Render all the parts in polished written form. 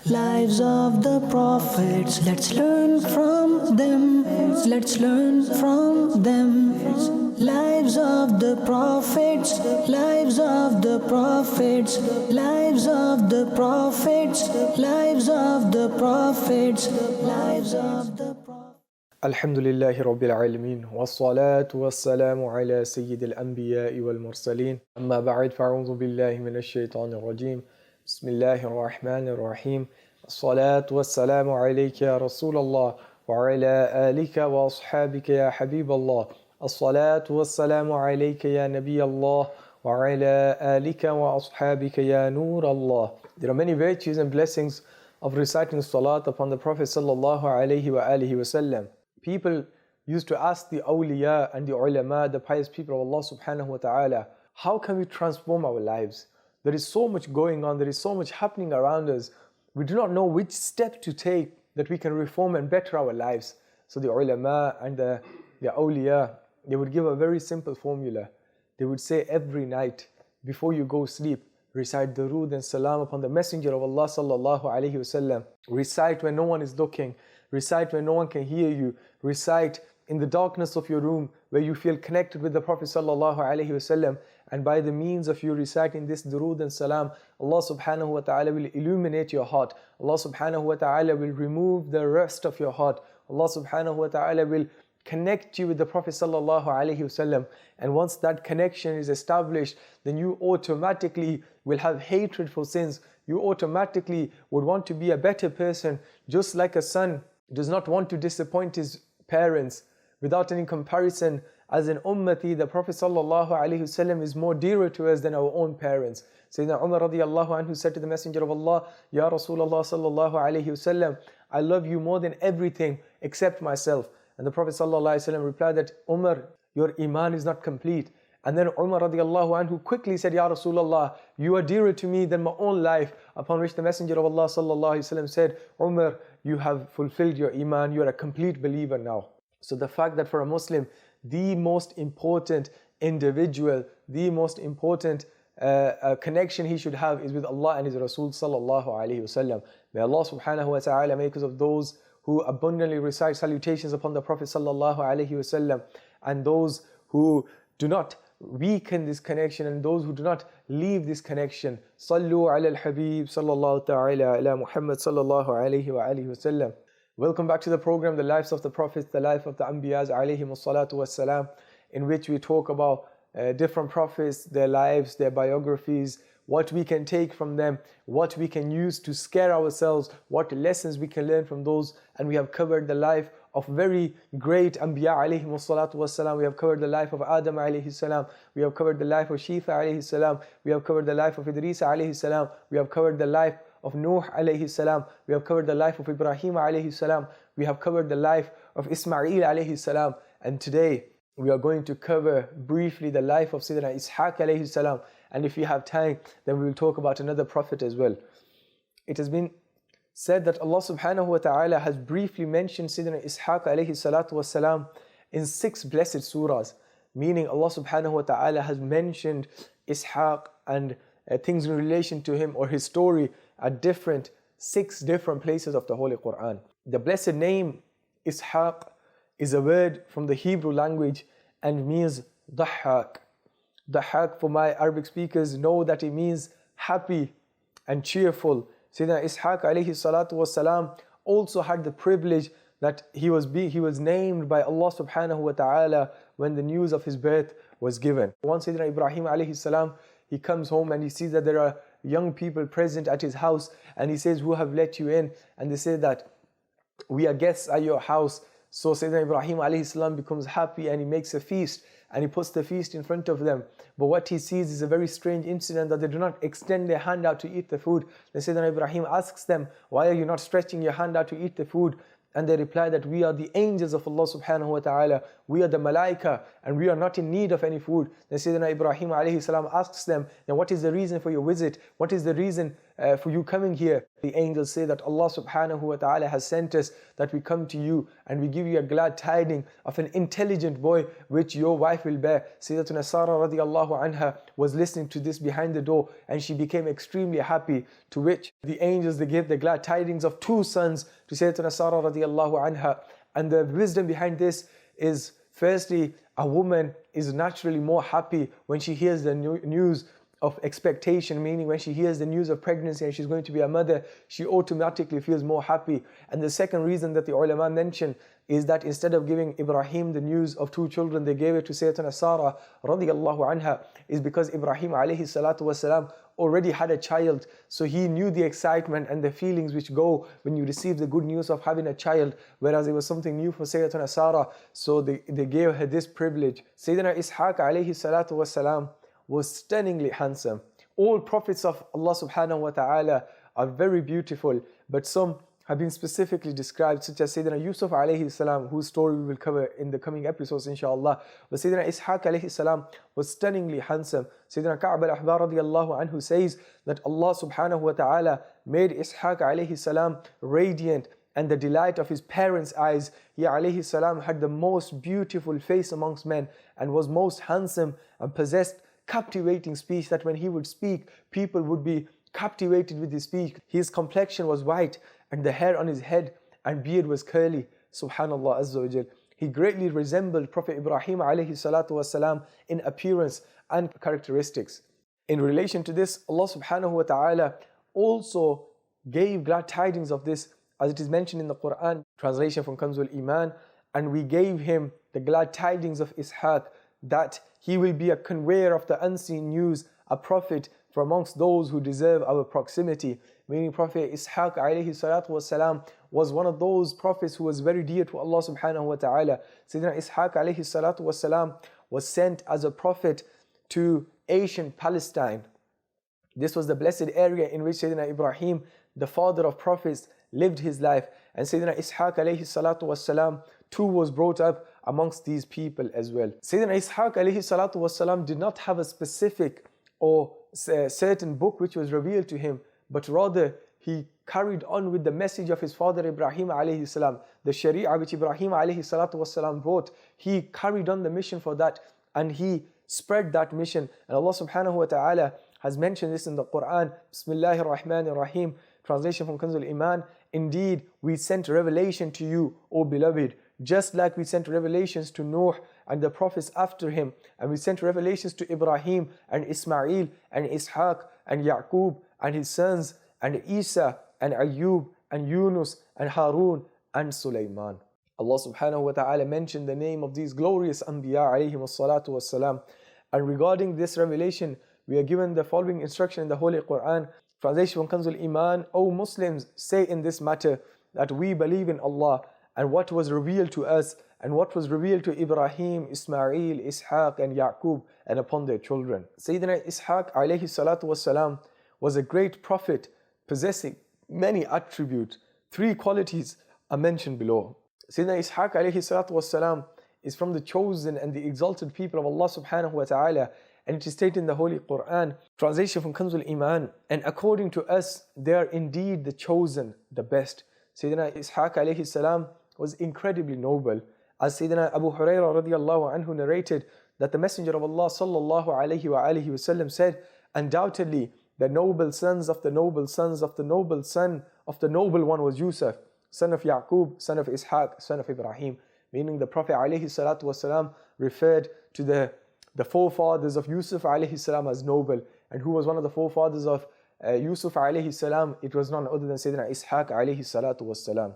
Lives of the prophets, let's learn from them. Let's learn from them. Lives of the prophets, lives of the prophets, lives of the prophets, lives of the prophets, lives of the prophets. الحمد لله رب العالمين والصلاة والسلام على سيد الأنبياء والمرسلين أما بعد فأعوذ بالله من الشيطان الرجيم بسم الله الرحمن الرحيم الصلاة والسلام عليك يا رسول الله وعلى آلك وأصحابك يا حبيب الله الصلاة والسلام عليك يا نبي الله وعلى آلك وأصحابك يا نور الله. There are many virtues and blessings of reciting salat upon the Prophet sallallahu alaihi wasallam. People used to ask the awliya and the ulama, the pious people of Allah subhanahu wa ta'ala, how can we transform our lives? There is so much going on, there is so much happening around us. We do not know which step to take that we can reform and better our lives. So the ulama and the awliya, they would give a very simple formula. They would say every night before you go sleep, recite durood and salam upon the Messenger of Allah sallallahu alaihi wasallam. Recite when no one is looking. Recite when no one can hear you. Recite in the darkness of your room where you feel connected with the Prophet sallallahu alaihi wasallam. And by the means of you reciting this durood and salam, Allah subhanahu wa ta'ala will illuminate your heart. Allah subhanahu wa ta'ala will remove the rest of your heart. Allah subhanahu wa ta'ala will connect you with the Prophet sallallahu alaihi wasallam. And once that connection is established, then you automatically will have hatred for sins. You automatically would want to be a better person, just like a son does not want to disappoint his parents. Without any comparison, as an ummati, the Prophet sallallahu alaihi wasallam is more dearer to us than our own parents. Sayyidina Umar radiyallahu anhu said to the Messenger of Allah, Ya Rasulullah sallallahu alaihi wasallam, I love you more than everything except myself. And the Prophet ﷺ replied that, Umar, your iman is not complete. And then Umar radiallahu anhu quickly said, Ya Rasulullah, you are dearer to me than my own life. Upon which the Messenger of Allah ﷺ said, Umar, you have fulfilled your iman, you are a complete believer now. So the fact that for a Muslim, the most important individual, the most important connection he should have is with Allah and His Rasul sallallahu alayhi wasallam. May Allah subhanahu wa ta'ala make us of those who abundantly recite salutations upon the Prophet sallallahu alaihi wasallam, and those who do not weaken this connection and those who do not leave this connection. Sallu ala al-Habib sallallahu ta'ala ala Muhammad sallallahu alaihi wa alihi wasallam. Welcome back to the program, The Lives of the Prophets, the life of the Anbiyas alayhim salatu wassalam, in which we talk about different prophets, their lives, their biographies, what we can take from them, what we can use to scare ourselves, what lessons we can learn from those. And we have covered the life of very great Anbiya alayhi salatu wassalam. We have covered the life of Adam alayhi salam. We have covered the life of Shifa alayhi salam. We have covered the life of Idris alayhi salam. We have covered the life of Nuh alayhi salam. We have covered the life of Ibrahim alayhi salam. We have covered the life of Ismail alayhi salam. And today we are going to cover briefly the life of Sayyidina Ishaq alayhi salam. And if we have time, then we will talk about another prophet as well. It has been said that Allah subhanahu wa ta'ala has briefly mentioned Sayyidina Ishaq alayhi salatu wasalam in 6 blessed surahs. Meaning Allah subhanahu wa ta'ala has mentioned Ishaq and things in relation to him or his story at 6 different places of the Holy Quran. The blessed name Ishaq is a word from the Hebrew language and means Dahhak. Dahhak, for my Arabic speakers, know that it means happy and cheerful. Sayyidina Ishaq alayhi salatu wasalam also had the privilege that he was named by Allah subhanahu wa ta'ala when the news of his birth was given. Once Sayyidina Ibrahim alayhi salam, he comes home and he sees that there are young people present at his house, and he says, who have let you in? And they say that we are guests at your house. So Sayyidina Ibrahim alayhi salam becomes happy and he makes a feast and he puts the feast in front of them. But what he sees is a very strange incident, that they do not extend their hand out to eat the food. Then Sayyidina Ibrahim asks them, why are you not stretching your hand out to eat the food? And they reply that we are the angels of Allah subhanahu wa ta'ala, we are the malaika, and we are not in need of any food. Then Sayyidina Ibrahim alayhi salam asks them, then what is the reason for your visit? What is the reason for you coming here. The angels say that Allah subhanahu wa ta'ala has sent us that we come to you and we give you a glad tiding of an intelligent boy which your wife will bear. Sayyidatuna Sarah radiallahu anha was listening to this behind the door and she became extremely happy, to which the angels, they gave the glad tidings of 2 sons to Sayyidatuna Sarah radiallahu anha. And the wisdom behind this is, firstly, a woman is naturally more happy when she hears the news of expectation, meaning when she hears the news of pregnancy and she's going to be a mother, she automatically feels more happy. And the second reason that the ulama mention is that instead of giving Ibrahim the news of 2 children, they gave it to Sayyidatuna Sarah radiallahu anha, is because Ibrahim alayhi salatu wasalam already had a child, so he knew the excitement and the feelings which go when you receive the good news of having a child, whereas it was something new for Sayyidatuna Sarah, so they gave her this privilege. Sayyidina Ishaq alayhi salatu wasalam was stunningly handsome. All prophets of Allah subhanahu wa ta'ala are very beautiful, but some have been specifically described, such as Sayyidina Yusuf alayhi salam, whose story we will cover in the coming episodes inshallah. But Sayyidina Ishaq alayhi salam was stunningly handsome. Sayyidina Ka'b al-Ahbar radiallahu anhu says that Allah subhanahu wa ta'ala made Ishaq alayhi salam radiant and the delight of his parents' eyes. He alayhi salam had the most beautiful face amongst men and was most handsome and possessed captivating speech, that when he would speak, people would be captivated with his speech. His complexion was white and the hair on his head and beard was curly. Subhanallah Azza wa Jal. He greatly resembled Prophet Ibrahim alayhi salatu wasalam in appearance and characteristics. In relation to this, Allah subhanahu wa ta'ala also gave glad tidings of this, as it is mentioned in the Quran, translation from Kanzul Iman, and we gave him the glad tidings of Ishaq, that he will be a conveyor of the unseen news, a prophet for amongst those who deserve our proximity. Meaning Prophet Ishaq alayhi salatu wasalam was one of those prophets who was very dear to Allah subhanahu wa ta'ala. Sayyidina Ishaq alayhi salatu wasalam was sent as a prophet to ancient Palestine. This was the blessed area in which Sayyidina Ibrahim, the father of prophets, lived his life. And Sayyidina Ishaq alayhi salatu wasalam too was brought up amongst these people as well. Sayyidina Ishaq alayhi salatu wasalam did not have a specific or certain book which was revealed to him, but rather he carried on with the message of his father Ibrahim alayhi salam. The Sharia which Ibrahim alayhi salatu wasalam brought, he carried on the mission for that and he spread that mission. And Allah subhanahu wa ta'ala has mentioned this in the Quran. Bismillahir Rahmanir Rahim. Translation from Kanzul Iman. Indeed, we sent revelation to you, O beloved, just like we sent revelations to Nuh and the prophets after him, and we sent revelations to Ibrahim and Ismail and Ishaq and Yaqub and his sons and Isa and Ayyub and Yunus and Harun and Sulaiman. Allah subhanahu wa ta'ala mentioned the name of these glorious Anbiya alayhim as-salatu was-salam. And regarding this revelation, we are given the following instruction in the Holy Quran. Translation from Kanzul Iman. O Muslims, say in this matter that we believe in Allah and what was revealed to us and what was revealed to Ibrahim, Ismail, Ishaq and Yaqub and upon their children. Sayyidina Ishaq alayhi salatu wassalam was a great prophet possessing many attributes. 3 qualities are mentioned below. Sayyidina Ishaq alayhi salatu wassalam is from the chosen and the exalted people of Allah subhanahu wa ta'ala, and it is stated in the Holy Quran. Translation from Kanzul Iman. And according to us, they are indeed the chosen, the best. Sayyidina Ishaq alayhi salam was incredibly noble. As Sayyidina Abu Hurairah radiallahu anhu narrated that the Messenger of Allah sallallahu alayhi wa alihi wasallam said, undoubtedly the noble sons of the noble sons of the noble son of the noble one was Yusuf, son of Yaqub, son of Ishaq, son of Ibrahim. Meaning the Prophet alayhi salatu wasalam referred to the forefathers of Yusuf alayhi salam as noble. And who was one of the forefathers of Yusuf alayhi salam? It was none other than Sayyidina Ishaq alayhi salatu wasalam.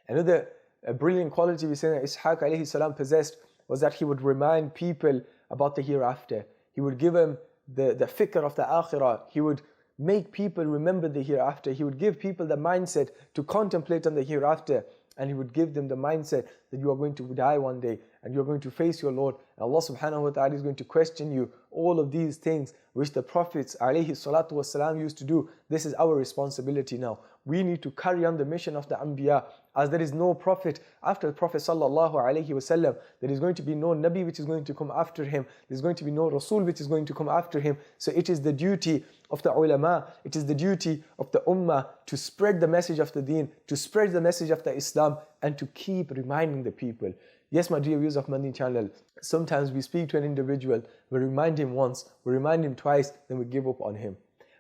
Another brilliant quality we Sayyidina Ishaq alayhi salam possessed was that he would remind people about the hereafter. He would give them the fikr of the akhirah. He would make people remember the hereafter. He would give people the mindset to contemplate on the hereafter. And he would give them the mindset that you are going to die one day and you are going to face your Lord. And Allah subhanahu wa ta'ala is going to question you. All of these things which the prophets alayhi salatu wasalam used to do, this is our responsibility now. We need to carry on the mission of the Anbiya, as there is no prophet after the Prophet sallallahu alaihi wasallam. There is going to be no Nabi which is going to come after him. There is going to be no Rasul which is going to come after him. So it is the duty of the ulama, it is the duty of the ummah to spread the message of the deen, to spread the message of the Islam, and to keep reminding the people. Yes, my dear viewers of Madani Channel, sometimes we speak to an individual, we remind him once, we remind him twice, then we give up on him.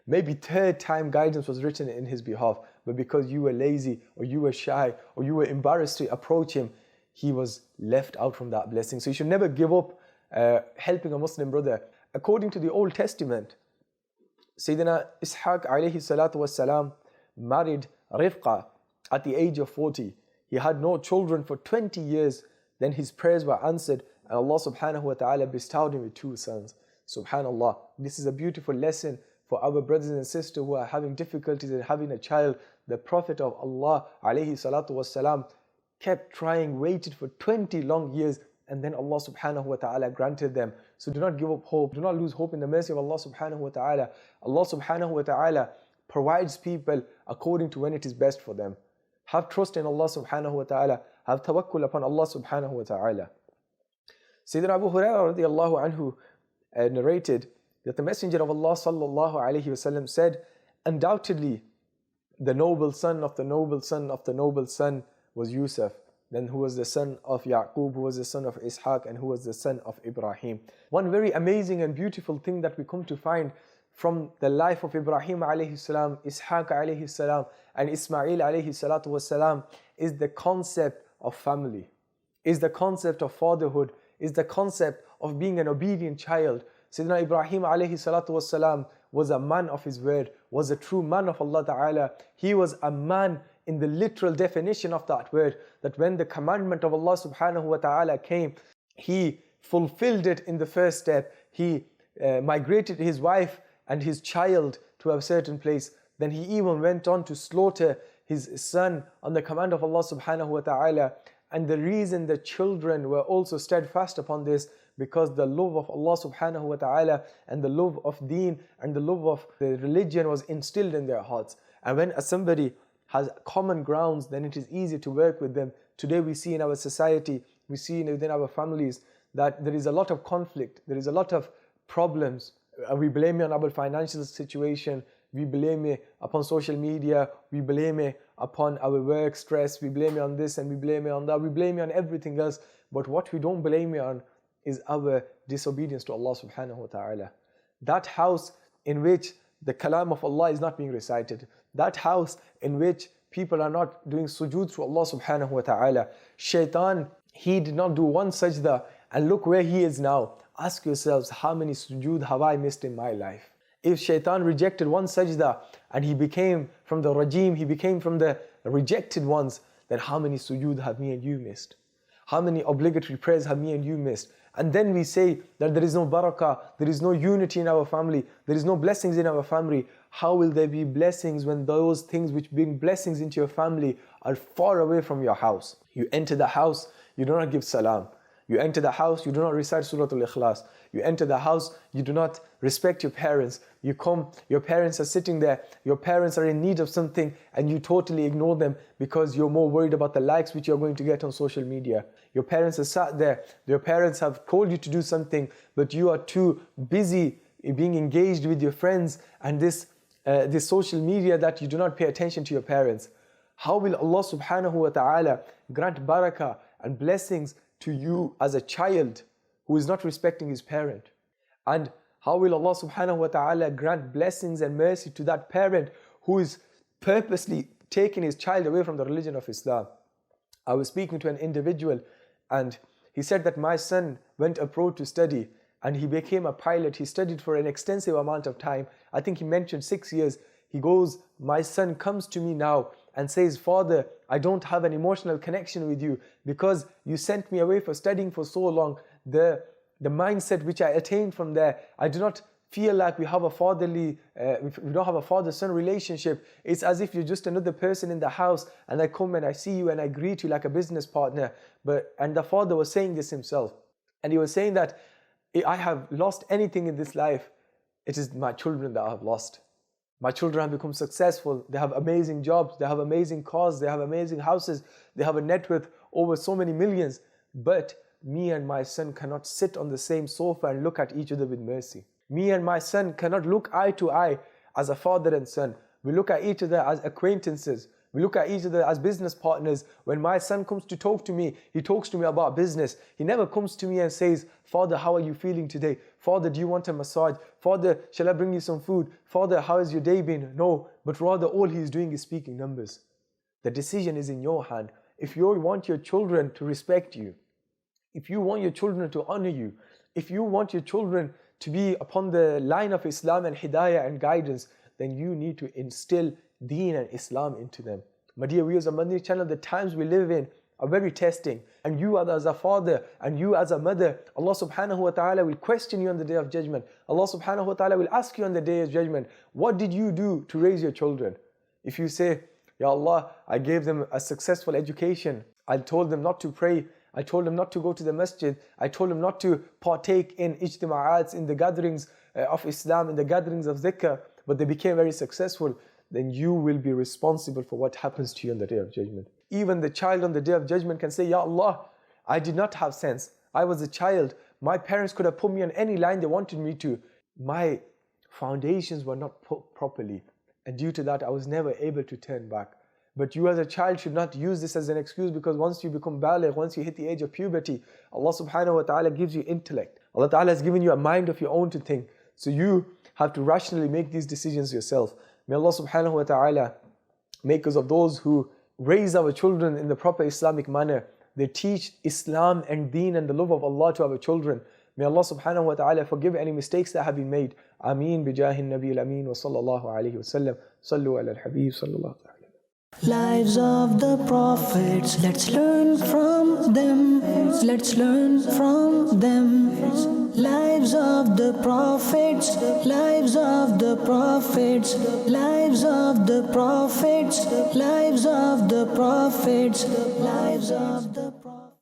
Maybe third time guidance was written in his behalf, but because you were lazy, or you were shy, or you were embarrassed to approach him, he was left out from that blessing. So you should never give up helping a Muslim brother. According to the Old Testament, Sayyidina Ishaq alayhi salatu wassalam married Rifqa at the age of 40. He had no children for 20 years. Then his prayers were answered, and Allah subhanahu wa ta'ala bestowed him with 2 sons. Subhanallah. This is a beautiful lesson for our brothers and sisters who are having difficulties in having a child. The Prophet of Allah alayhi salatu wassalam kept trying, waited for 20 long years, and then Allah subhanahu wa ta'ala granted them. So do not give up hope. Do not lose hope in the mercy of Allah subhanahu wa ta'ala. Allah subhanahu wa ta'ala provides people according to when it is best for them. Have trust in Allah subhanahu wa ta'ala. Have tawakkul upon Allah subhanahu wa ta'ala. Sayyidina Abu Hurairah radiallahu anhu narrated that the Messenger of Allah sallallahu alayhi wasallam said, undoubtedly the noble son of the noble son of the noble son was Yusuf, then who was the son of Yaqub, who was the son of Ishaq, and who was the son of Ibrahim. One very amazing and beautiful thing that we come to find from the life of Ibrahim alayhi salam, Ishaq alayhi salam, and Ismail alayhi salatu wasalam is the concept of family, is the concept of fatherhood, is the concept of being an obedient child. Sayyidina Ibrahim alayhi salatu wasalam was a man of his word, was a true man of Allah Ta'ala. He was a man in the literal definition of that word, that when the commandment of Allah subhanahu wa ta'ala came, he fulfilled it in the first step. He migrated his wife and his child to a certain place. Then he even went on to slaughter his son on the command of Allah subhanahu wa ta'ala. And the reason the children were also steadfast upon this, because the love of Allah subhanahu wa ta'ala and the love of deen and the love of the religion was instilled in their hearts. And when somebody has common grounds, then it is easy to work with them. Today we see in our society, we see within our families that there is a lot of conflict, there is a lot of problems. We blame it on our financial situation, we blame it upon social media, we blame it upon our work stress, we blame it on this and we blame it on that, we blame it on everything else. But what we don't blame it on is our disobedience to Allah subhanahu wa ta'ala. That house in which the kalam of Allah is not being recited, that house in which people are not doing sujood to Allah subhanahu wa ta'ala. Shaitan, he did not do one sajda, and look where he is now. Ask yourselves, how many sujood have I missed in my life? If Shaitan rejected one sajda and he became from the rajim, he became from the rejected ones, then how many sujood have me and you missed? How many obligatory prayers have me and you missed? And then we say that there is no barakah, there is no unity in our family, there is no blessings in our family. How will there be blessings when those things which bring blessings into your family are far away from your house? You enter the house, you do not give salam. You enter the house, you do not recite Surah Al-Ikhlas. You enter the house, you do not respect your parents. You come, your parents are sitting there, your parents are in need of something, and you totally ignore them because you're more worried about the likes which you're going to get on social media. Your parents are sat there, your parents have told you to do something, but you are too busy being engaged with your friends and this social media that you do not pay attention to your parents. How will Allah subhanahu wa ta'ala grant barakah and blessings to you as a child who is not respecting his parent? And how will Allah subhanahu wa ta'ala grant blessings and mercy to that parent who is purposely taking his child away from the religion of Islam? I was speaking to an individual and he said that my son went abroad to study and he became a pilot. He studied for an extensive amount of time. I think he mentioned 6 years. He goes, my son comes to me now and says, Father, I don't have an emotional connection with you because you sent me away for studying for so long. The mindset which I attained from there, I do not feel like we have a fatherly, we don't have a father-son relationship. It's as if you're just another person in the house and I come and I see you and I greet you like a business partner. And the father was saying this himself. And he was saying that I have lost anything in this life, it is my children that I have lost. My children have become successful. They have amazing jobs. They have amazing cars. They have amazing houses. They have a net worth over so many millions. But me and my son cannot sit on the same sofa and look at each other with mercy. Me and my son cannot look eye to eye as a father and son. We look at each other as acquaintances. We look at each other as business partners. When my son comes to talk to me, he talks to me about business. He never comes to me and says, Father, how are you feeling today? Father, do you want a massage? Father, shall I bring you some food? Father, how has your day been? No, but rather all he's doing is speaking numbers. The decision is in your hand. If you want your children to respect you, if you want your children to honor you, if you want your children to be upon the line of Islam and Hidayah and guidance, then you need to instill Deen and Islam into them. My dear viewers of Madani Channel, the times we live in are very testing. And you as a father and you as a mother, Allah subhanahu wa ta'ala will question you on the day of judgment. Allah subhanahu wa ta'ala will ask you on the day of judgment, what did you do to raise your children? If you say, Ya Allah, I gave them a successful education. I told them not to pray. I told them not to go to the masjid. I told them not to partake in ijtima'ats, in the gatherings of Islam, in the gatherings of zikr, but they became very successful, then you will be responsible for what happens to you on the day of judgment. Even the child on the day of judgment can say, Ya Allah, I did not have sense. I was a child. My parents could have put me on any line they wanted me to. My foundations were not put properly. And due to that, I was never able to turn back. But you as a child should not use this as an excuse, because once you become baligh, once you hit the age of puberty, Allah subhanahu wa ta'ala gives you intellect. Allah ta'ala has given you a mind of your own to think. So you have to rationally make these decisions yourself. May Allah subhanahu wa ta'ala make us of those who raise our children in the proper Islamic manner. They teach Islam and Deen and the love of Allah to our children. May Allah subhanahu wa ta'ala forgive any mistakes that have been made. Ameen bijahin nabi al-ameen wa sallallahu alayhi wa sallam. Sallu ala al-habib sallallahu alayhi. Lives of the prophets, let's learn from them. Let's learn from them. Lives of the prophets, lives of the prophets, lives of the prophets, lives of the prophets, lives of the